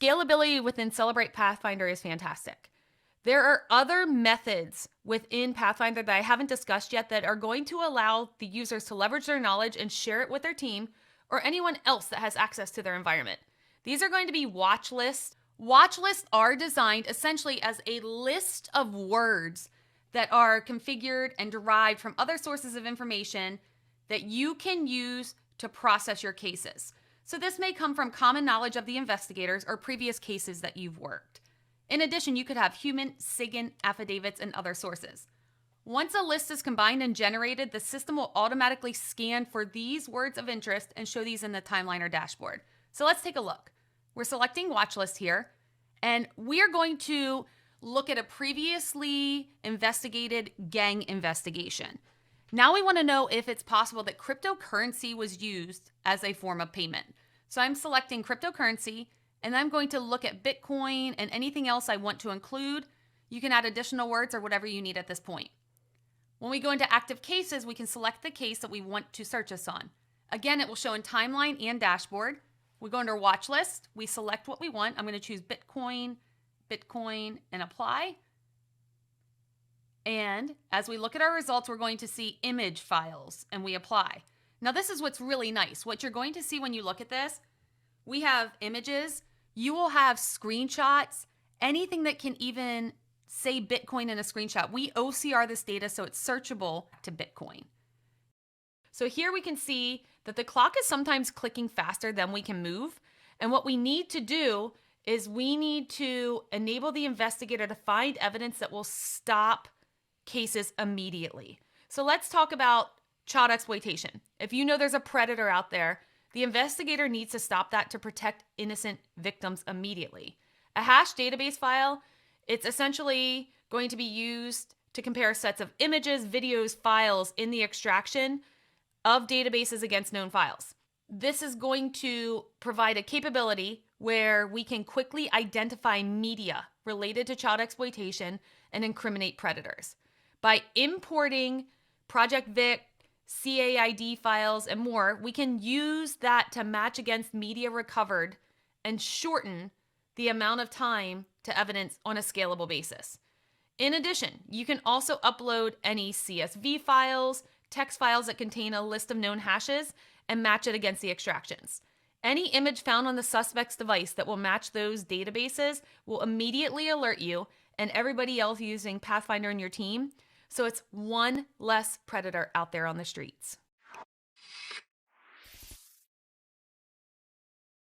Scalability within Cellebrite Pathfinder is fantastic. There are other methods within Pathfinder that I haven't discussed yet that are going to allow the users to leverage their knowledge and share it with their team or anyone else that has access to their environment. These are going to be watch lists. Watch lists are designed essentially as a list of words that are configured and derived from other sources of information that you can use to process your cases. So this may come from common knowledge of the investigators or previous cases that you've worked. In addition, you could have human, SIGINT, affidavits, and other sources. Once a list is combined and generated, the system will automatically scan for these words of interest and show these in the timeline or dashboard. So let's take a look. We're selecting watch list here, and we are going to look at a previously investigated gang investigation. Now we want to know if it's possible that cryptocurrency was used as a form of payment. So I'm selecting cryptocurrency, and I'm going to look at Bitcoin and anything else I want to include. You can add additional words or whatever you need at this point. When we go into active cases, we can select the case that we want to search us on. Again, it will show in timeline and dashboard. We go under watch list, we select what we want. I'm going to choose Bitcoin, and apply. And as we look at our results, we're going to see image files, and we apply. Now this is what's really nice. What you're going to see when you look at this, we have images, you will have screenshots, anything that can even say Bitcoin in a screenshot. We OCR this data so it's searchable to Bitcoin. So here we can see that the clock is sometimes clicking faster than we can move. And what we need to do is we need to enable the investigator to find evidence that will stop cases immediately. So let's talk about child exploitation. If you know there's a predator out there, the investigator needs to stop that to protect innocent victims immediately. A hash database file, it's essentially going to be used to compare sets of images, videos, files in the extraction of databases against known files. This is going to provide a capability where we can quickly identify media related to child exploitation and incriminate predators. By importing Project Vic, CAID files, and more, we can use that to match against media recovered and shorten the amount of time to evidence on a scalable basis. In addition, you can also upload any CSV files, text files that contain a list of known hashes, and match it against the extractions. Any image found on the suspect's device that will match those databases will immediately alert you and everybody else using Pathfinder in your team, so it's one less predator out there on the streets.